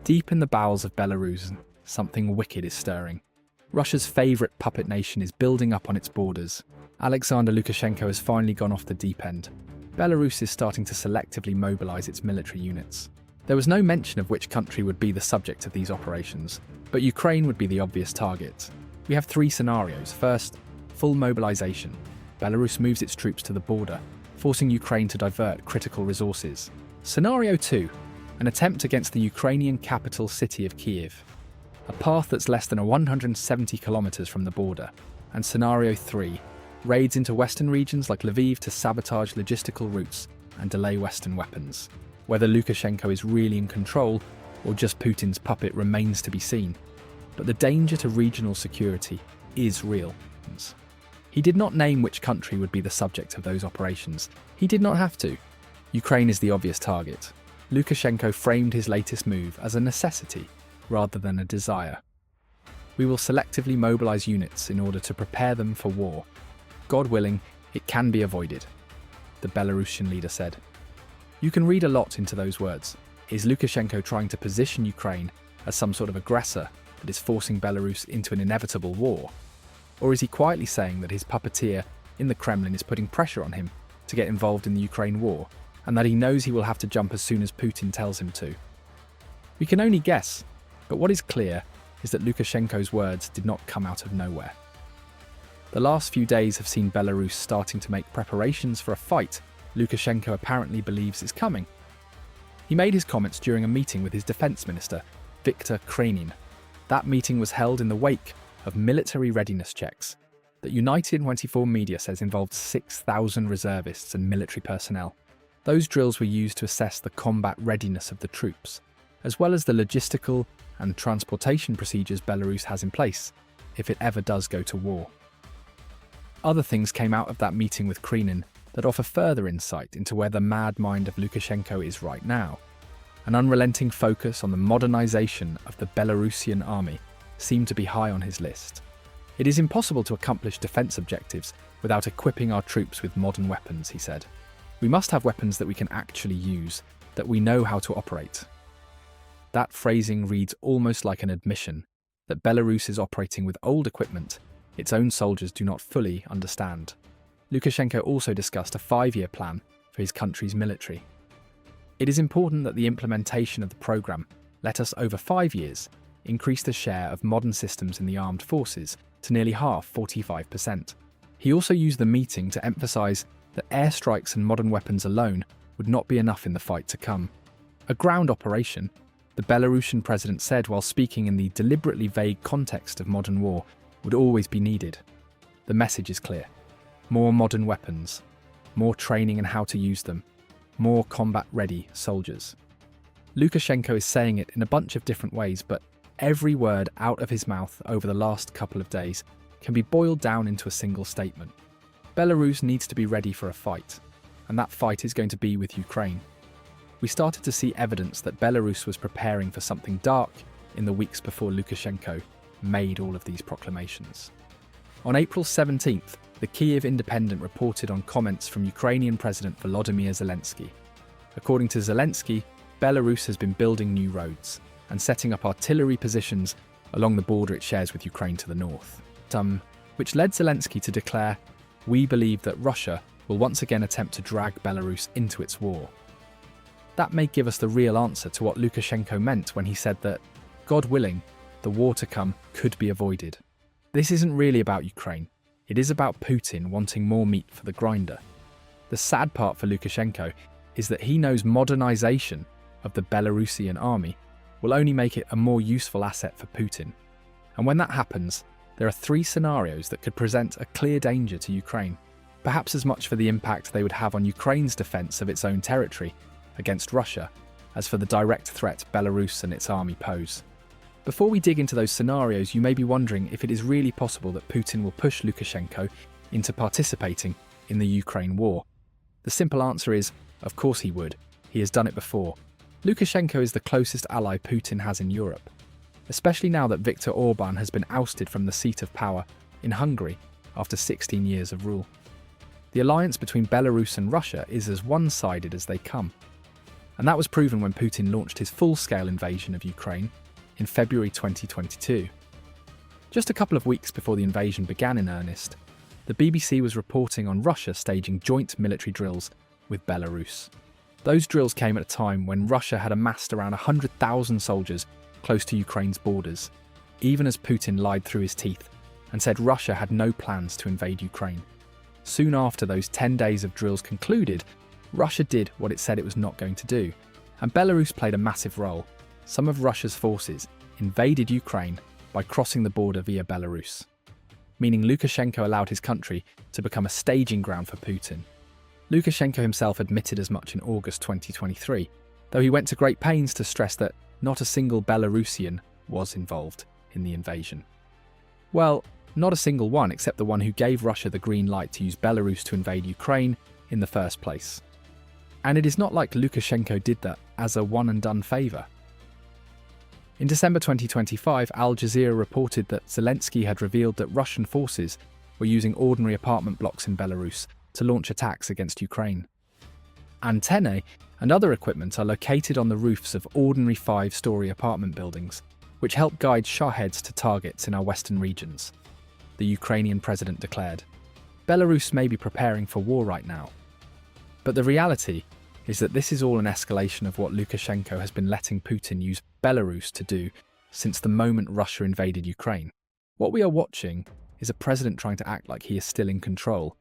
Deep in the bowels of Belarus, something wicked is stirring. Russia's favourite puppet nation is building up on its borders. Alexander Lukashenko has finally gone off the deep end. Belarus is starting to selectively mobilise its military units. There was no mention of which country would be the subject of these operations, but Ukraine would be the obvious target. We have three scenarios. First, full mobilisation. Belarus moves its troops to the border, forcing Ukraine to divert critical resources. Scenario 2, an attempt against the Ukrainian capital city of Kyiv, a path that's less than 170 kilometers from the border. And Scenario 3, raids into western regions like Lviv to sabotage logistical routes and delay Western weapons. Whether Lukashenko is really in control or just Putin's puppet remains to be seen. But the danger to regional security is real. He did not name which country would be the subject of those operations. He did not have to. Ukraine is the obvious target. Lukashenko framed his latest move as a necessity rather than a desire. We will selectively mobilize units in order to prepare them for war. God willing, it can be avoided, the Belarusian leader said. You can read a lot into those words. Is Lukashenko trying to position Ukraine as some sort of aggressor that is forcing Belarus into an inevitable war? Or is he quietly saying that his puppeteer in the Kremlin is putting pressure on him to get involved in the Ukraine war, and that he knows he will have to jump as soon as Putin tells him to? We can only guess, but what is clear is that Lukashenko's words did not come out of nowhere. The last few days have seen Belarus starting to make preparations for a fight Lukashenko apparently believes is coming. He made his comments during a meeting with his defense minister, Viktor Krainin. That meeting was held in the wake of military readiness checks that United 24 media says involved 6,000 reservists and military personnel. Those drills were used to assess the combat readiness of the troops, as well as the logistical and transportation procedures Belarus has in place if it ever does go to war. Other things came out of that meeting with Krainin that offer further insight into where the mad mind of Lukashenko is right now. An unrelenting focus on the modernization of the Belarusian army seemed to be high on his list. It is impossible to accomplish defense objectives without equipping our troops with modern weapons, he said. We must have weapons that we can actually use, that we know how to operate. That phrasing reads almost like an admission that Belarus is operating with old equipment its own soldiers do not fully understand. Lukashenko also discussed a 5-year plan for his country's military. It is important that the implementation of the program let us, over 5 years, increase the share of modern systems in the armed forces to nearly half, 45%. He also used the meeting to emphasize that airstrikes and modern weapons alone would not be enough in the fight to come. A ground operation, the Belarusian president said while speaking in the deliberately vague context of modern war, would always be needed. The message is clear. More modern weapons, more training in how to use them, more combat-ready soldiers. Lukashenko is saying it in a bunch of different ways, but every word out of his mouth over the last couple of days can be boiled down into a single statement. Belarus needs to be ready for a fight, and that fight is going to be with Ukraine. We started to see evidence that Belarus was preparing for something dark in the weeks before Lukashenko made all of these proclamations. On April 17th, the Kyiv Independent reported on comments from Ukrainian President Volodymyr Zelensky. According to Zelensky, Belarus has been building new roads and setting up artillery positions along the border it shares with Ukraine to the north, which led Zelensky to declare, "We believe that Russia will once again attempt to drag Belarus into its war." That may give us the real answer to what Lukashenko meant when he said that, God willing, the war to come could be avoided. This isn't really about Ukraine. It is about Putin wanting more meat for the grinder. The sad part for Lukashenko is that he knows modernization of the Belarusian army will only make it a more useful asset for Putin. And when that happens, there are 3 scenarios that could present a clear danger to Ukraine, perhaps as much for the impact they would have on Ukraine's defense of its own territory against Russia as for the direct threat Belarus and its army pose. Before we dig into those scenarios, you may be wondering if it is really possible that Putin will push Lukashenko into participating in the Ukraine war. The simple answer is, of course he would. He has done it before. Lukashenko is the closest ally Putin has in Europe, especially now that Viktor Orban has been ousted from the seat of power in Hungary after 16 years of rule. The alliance between Belarus and Russia is as one-sided as they come. And that was proven when Putin launched his full-scale invasion of Ukraine in February 2022. Just a couple of weeks before the invasion began in earnest, the BBC was reporting on Russia staging joint military drills with Belarus. Those drills came at a time when Russia had amassed around 100,000 soldiers close to Ukraine's borders, even as Putin lied through his teeth and said Russia had no plans to invade Ukraine. Soon after those 10 days of drills concluded, Russia did what it said it was not going to do, and Belarus played a massive role. Some of Russia's forces invaded Ukraine by crossing the border via Belarus, meaning Lukashenko allowed his country to become a staging ground for Putin. Lukashenko himself admitted as much in August 2023, though he went to great pains to stress that not a single Belarusian was involved in the invasion. Well, not a single one except the one who gave Russia the green light to use Belarus to invade Ukraine in the first place. And it is not like Lukashenko did that as a one-and-done favour. In December 2025, Al Jazeera reported that Zelensky had revealed that Russian forces were using ordinary apartment blocks in Belarus to launch attacks against Ukraine. Antennae and other equipment are located on the roofs of ordinary 5-story apartment buildings, which help guide Shaheds to targets in our western regions, the Ukrainian president declared. Belarus may be preparing for war right now, but the reality is that this is all an escalation of what Lukashenko has been letting Putin use Belarus to do since the moment Russia invaded Ukraine. What we are watching is a president trying to act like he is still in control,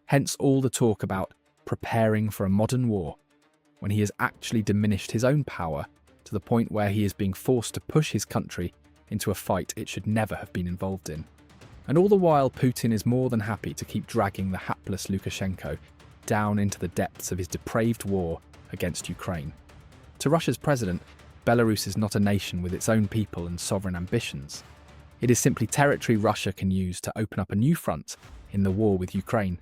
hence all the talk about preparing for a modern war, when he has actually diminished his own power to the point where he is being forced to push his country into a fight it should never have been involved in. And all the while, Putin is more than happy to keep dragging the hapless Lukashenko down into the depths of his depraved war against Ukraine. To Russia's president, Belarus is not a nation with its own people and sovereign ambitions. It is simply territory Russia can use to open up a new front in the war with Ukraine.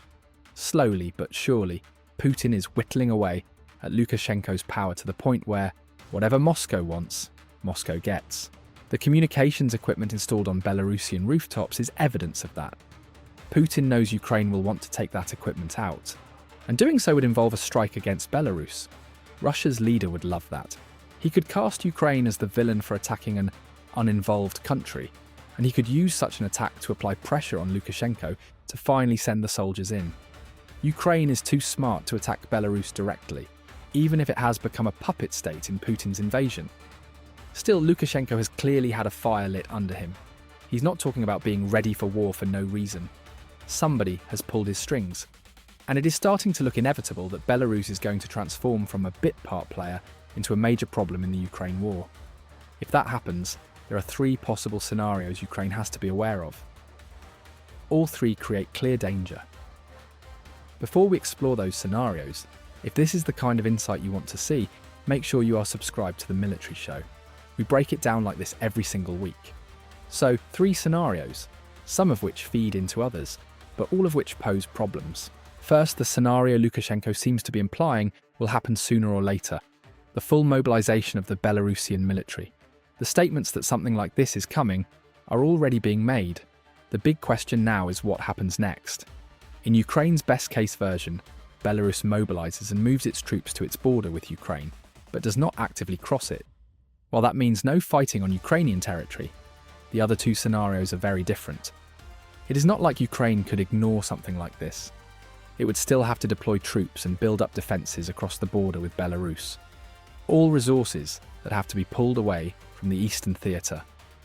Slowly but surely, Putin is whittling away at Lukashenko's power to the point where whatever Moscow wants, Moscow gets. The communications equipment installed on Belarusian rooftops is evidence of that. Putin knows Ukraine will want to take that equipment out, and doing so would involve a strike against Belarus. Russia's leader would love that. He could cast Ukraine as the villain for attacking an uninvolved country, and he could use such an attack to apply pressure on Lukashenko to finally send the soldiers in. Ukraine is too smart to attack Belarus directly, even if it has become a puppet state in Putin's invasion. Still, Lukashenko has clearly had a fire lit under him. He's not talking about being ready for war for no reason. Somebody has pulled his strings. And it is starting to look inevitable that Belarus is going to transform from a bit part player into a major problem in the Ukraine war. If that happens, there are 3 possible scenarios Ukraine has to be aware of. All 3 create clear danger. Before we explore those scenarios, if this is the kind of insight you want to see, make sure you are subscribed to the Military Show. We break it down like this every single week. So, 3 scenarios, some of which feed into others, but all of which pose problems. First, the scenario Lukashenko seems to be implying will happen sooner or later, the full mobilization of the Belarusian military. The statements that something like this is coming are already being made. The big question now is what happens next. In Ukraine's best-case version, Belarus mobilizes and moves its troops to its border with Ukraine, but does not actively cross it. While that means no fighting on Ukrainian territory, the other 2 scenarios are very different. It is not like Ukraine could ignore something like this. It would still have to deploy troops and build up defences across the border with Belarus. All resources that have to be pulled away from the Eastern Theatre,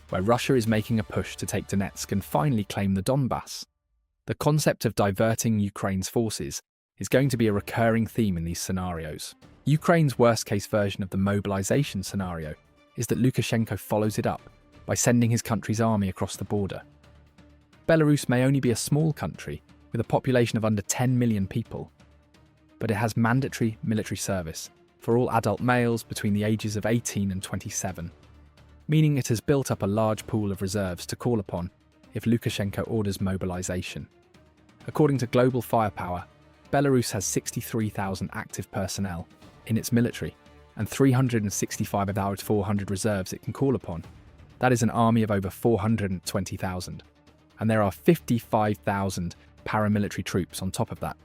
where Russia is making a push to take Donetsk and finally claim the Donbass. The concept of diverting Ukraine's forces is going to be a recurring theme in these scenarios. Ukraine's worst-case version of the mobilization scenario is that Lukashenko follows it up by sending his country's army across the border. Belarus may only be a small country with a population of under 10 million people, but it has mandatory military service for all adult males between the ages of 18 and 27, meaning it has built up a large pool of reserves to call upon if Lukashenko orders mobilization. According to Global Firepower, Belarus has 63,000 active personnel in its military and 365 of our 400 reserves it can call upon. That is an army of over 420,000. And there are 55,000 paramilitary troops on top of that,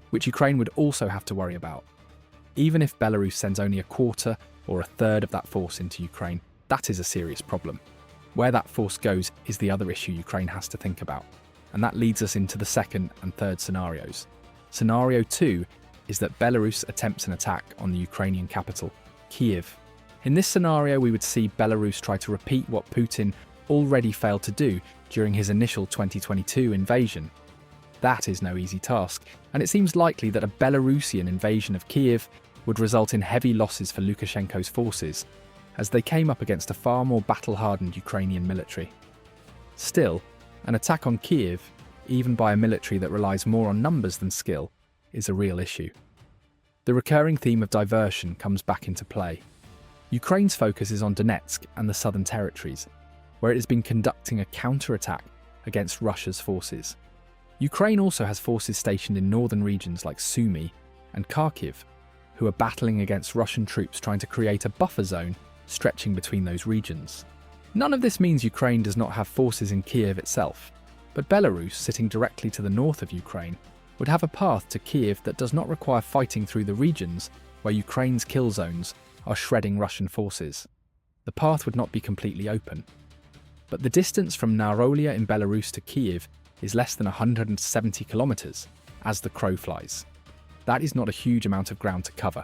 which Ukraine would also have to worry about. Even if Belarus sends only a quarter or a third of that force into Ukraine, that is a serious problem. Where that force goes is the other issue Ukraine has to think about. And that leads us into the second and third scenarios. Scenario 2 is that Belarus attempts an attack on the Ukrainian capital, Kyiv. In this scenario, we would see Belarus try to repeat what Putin already failed to do during his initial 2022 invasion. That is no easy task, and it seems likely that a Belarusian invasion of Kyiv would result in heavy losses for Lukashenko's forces, as they came up against a far more battle-hardened Ukrainian military. Still, an attack on Kyiv, even by a military that relies more on numbers than skill, is a real issue. The recurring theme of diversion comes back into play. Ukraine's focus is on Donetsk and the southern territories, where it has been conducting a counter-attack against Russia's forces. Ukraine also has forces stationed in northern regions like Sumy and Kharkiv, who are battling against Russian troops trying to create a buffer zone stretching between those regions. None of this means Ukraine does not have forces in Kyiv itself, but Belarus, sitting directly to the north of Ukraine, would have a path to Kyiv that does not require fighting through the regions where Ukraine's kill zones are shredding Russian forces. The path would not be completely open. But the distance from Narolia in Belarus to Kyiv is less than 170 kilometers, as the crow flies. That is not a huge amount of ground to cover.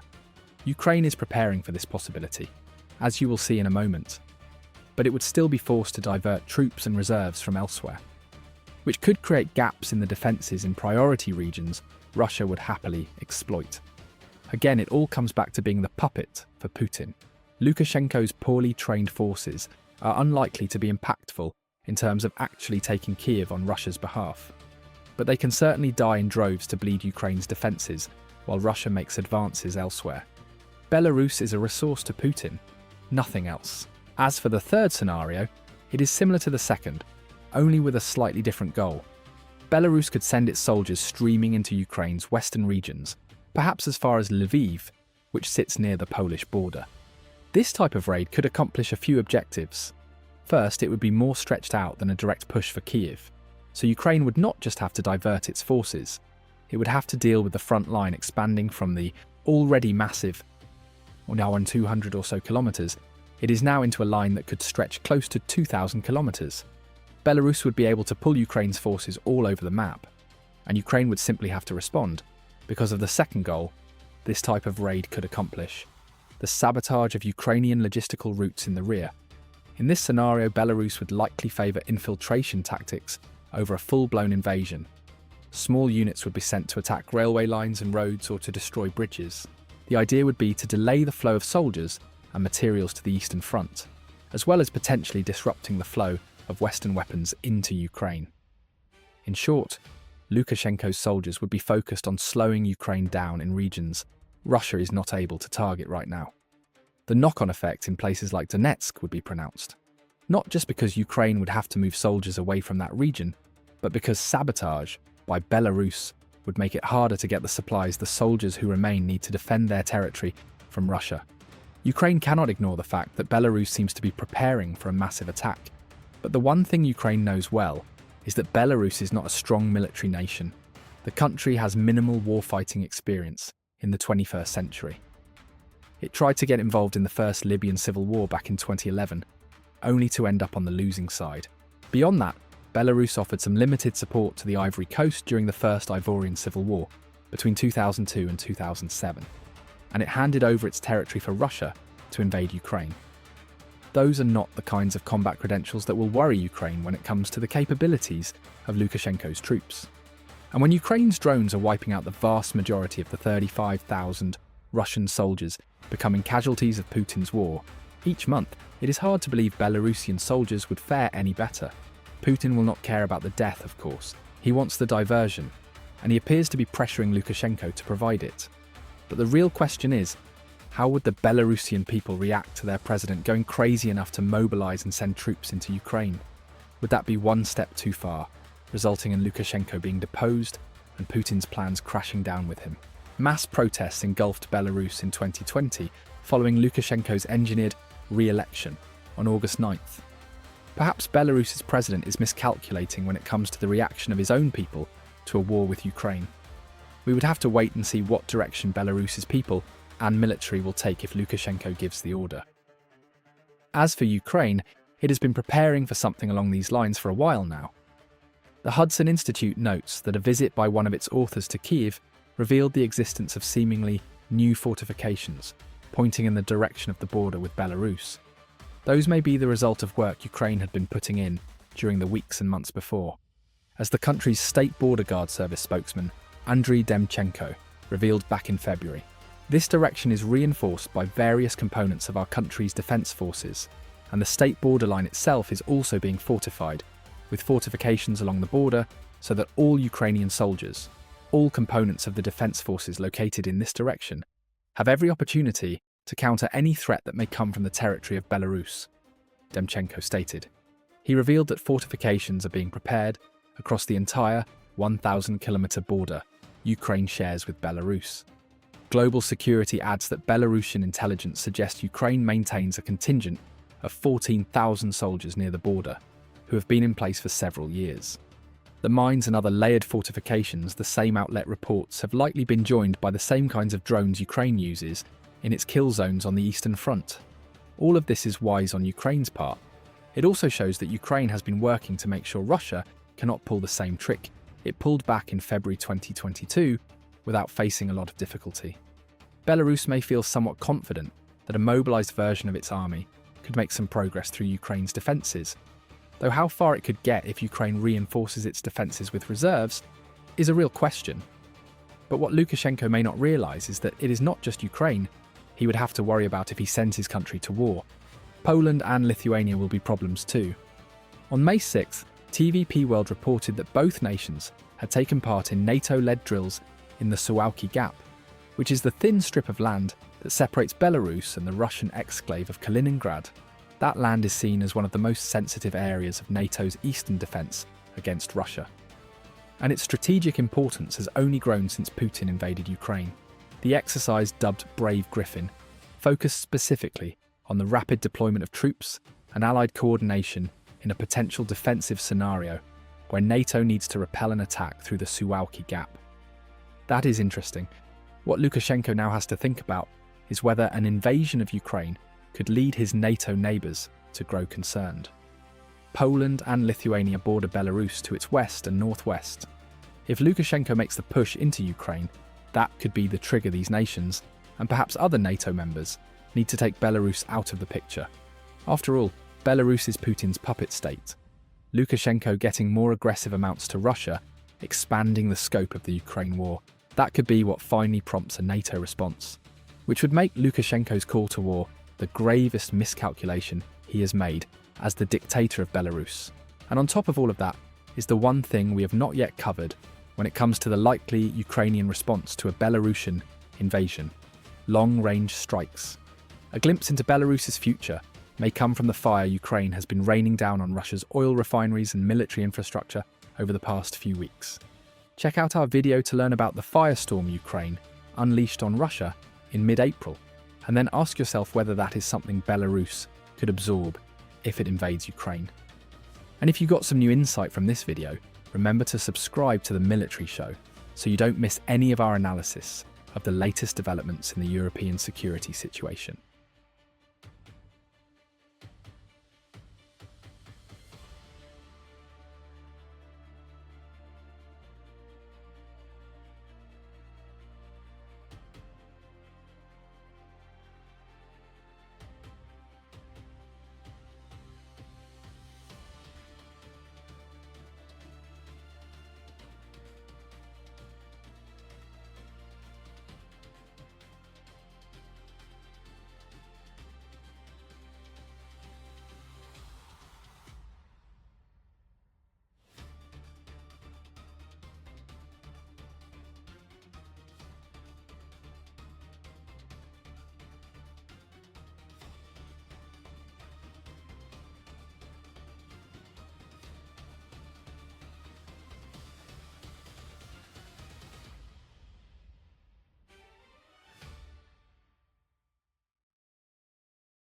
Ukraine is preparing for this possibility, as you will see in a moment. But it would still be forced to divert troops and reserves from elsewhere, which could create gaps in the defences in priority regions Russia would happily exploit. Again, it all comes back to being the puppet for Putin. Lukashenko's poorly trained forces are unlikely to be impactful in terms of actually taking Kyiv on Russia's behalf. But they can certainly die in droves to bleed Ukraine's defences while Russia makes advances elsewhere. Belarus is a resource to Putin, nothing else. As for the third scenario, it is similar to the second, only with a slightly different goal. Belarus could send its soldiers streaming into Ukraine's western regions, perhaps as far as Lviv, which sits near the Polish border. This type of raid could accomplish a few objectives. First, it would be more stretched out than a direct push for Kyiv, so Ukraine would not just have to divert its forces, it would have to deal with the front line expanding from the already massive, now on 200 or so kilometres, it is now into a line that could stretch close to 2,000 kilometres. Belarus would be able to pull Ukraine's forces all over the map, and Ukraine would simply have to respond, because of the second goal this type of raid could accomplish: the sabotage of Ukrainian logistical routes in the rear. In this scenario, Belarus would likely favour infiltration tactics over a full-blown invasion. Small units would be sent to attack railway lines and roads or to destroy bridges. The idea would be to delay the flow of soldiers and materials to the Eastern Front, as well as potentially disrupting the flow of Western weapons into Ukraine. In short, Lukashenko's soldiers would be focused on slowing Ukraine down in regions Russia is not able to target right now. The knock-on effect in places like Donetsk would be pronounced, not just because Ukraine would have to move soldiers away from that region, but because sabotage by Belarus would make it harder to get the supplies the soldiers who remain need to defend their territory from Russia. Ukraine cannot ignore the fact that Belarus seems to be preparing for a massive attack, but the one thing Ukraine knows well is that Belarus is not a strong military nation. The country has minimal warfighting experience in the 21st century. It tried to get involved in the first Libyan civil war back in 2011, only to end up on the losing side. Beyond that, Belarus offered some limited support to the Ivory Coast during the First Ivorian Civil War between 2002 and 2007, and it handed over its territory for Russia to invade Ukraine. Those are not the kinds of combat credentials that will worry Ukraine when it comes to the capabilities of Lukashenko's troops. And when Ukraine's drones are wiping out the vast majority of the 35,000 Russian soldiers becoming casualties of Putin's war, each month, it is hard to believe Belarusian soldiers would fare any better. Putin will not care about the death, of course. He wants the diversion, and he appears to be pressuring Lukashenko to provide it. But the real question is, how would the Belarusian people react to their president going crazy enough to mobilize and send troops into Ukraine? Would that be one step too far, resulting in Lukashenko being deposed and Putin's plans crashing down with him? Mass protests engulfed Belarus in 2020 following Lukashenko's engineered re-election on August 9th. Perhaps Belarus's president is miscalculating when it comes to the reaction of his own people to a war with Ukraine. We would have to wait and see what direction Belarus's people and military will take if Lukashenko gives the order. As for Ukraine, it has been preparing for something along these lines for a while now. The Hudson Institute notes that a visit by one of its authors to Kyiv revealed the existence of seemingly new fortifications, pointing in the direction of the border with Belarus. Those may be the result of work Ukraine had been putting in during the weeks and months before, as the country's State Border Guard Service spokesman, Andriy Demchenko, revealed back in February. This direction is reinforced by various components of our country's defence forces, and the state borderline itself is also being fortified, with fortifications along the border so that all Ukrainian soldiers, all components of the defence forces located in this direction, have every opportunity to counter any threat that may come from the territory of Belarus, Demchenko stated. He revealed that fortifications are being prepared across the entire 1,000-kilometre border Ukraine shares with Belarus. Global Security adds that Belarusian intelligence suggests Ukraine maintains a contingent of 14,000 soldiers near the border, who have been in place for several years. The mines and other layered fortifications, the same outlet reports, have likely been joined by the same kinds of drones Ukraine uses in its kill zones on the Eastern Front. All of this is wise on Ukraine's part. It also shows that Ukraine has been working to make sure Russia cannot pull the same trick it pulled back in February 2022 without facing a lot of difficulty. Belarus may feel somewhat confident that a mobilized version of its army could make some progress through Ukraine's defenses, though how far it could get if Ukraine reinforces its defenses with reserves is a real question. But what Lukashenko may not realize is that it is not just Ukraine he would have to worry about if he sends his country to war. Poland and Lithuania will be problems too. On May 6th, TVP World reported that both nations had taken part in NATO-led drills in the Suwałki Gap, which is the thin strip of land that separates Belarus and the Russian exclave of Kaliningrad. That land is seen as one of the most sensitive areas of NATO's eastern defence against Russia. And its strategic importance has only grown since Putin invaded Ukraine. The exercise, dubbed Brave Griffin, focused specifically on the rapid deployment of troops and allied coordination in a potential defensive scenario where NATO needs to repel an attack through the Suwałki Gap. That is interesting. What Lukashenko now has to think about is whether an invasion of Ukraine could lead his NATO neighbours to grow concerned. Poland and Lithuania border Belarus to its west and northwest. If Lukashenko makes the push into Ukraine, that could be the trigger these nations, and perhaps other NATO members, need to take Belarus out of the picture. After all, Belarus is Putin's puppet state. Lukashenko getting more aggressive amounts to Russia, expanding the scope of the Ukraine war, that could be what finally prompts a NATO response, which would make Lukashenko's call to war the gravest miscalculation he has made as the dictator of Belarus. And on top of all of that is the one thing we have not yet covered when it comes to the likely Ukrainian response to a Belarusian invasion: long-range strikes. A glimpse into Belarus's future may come from the fire Ukraine has been raining down on Russia's oil refineries and military infrastructure over the past few weeks. Check out our video to learn about the firestorm Ukraine unleashed on Russia in mid-April, and then ask yourself whether that is something Belarus could absorb if it invades Ukraine. And if you got some new insight from this video, remember to subscribe to the Military Show so you don't miss any of our analysis of the latest developments in the European security situation.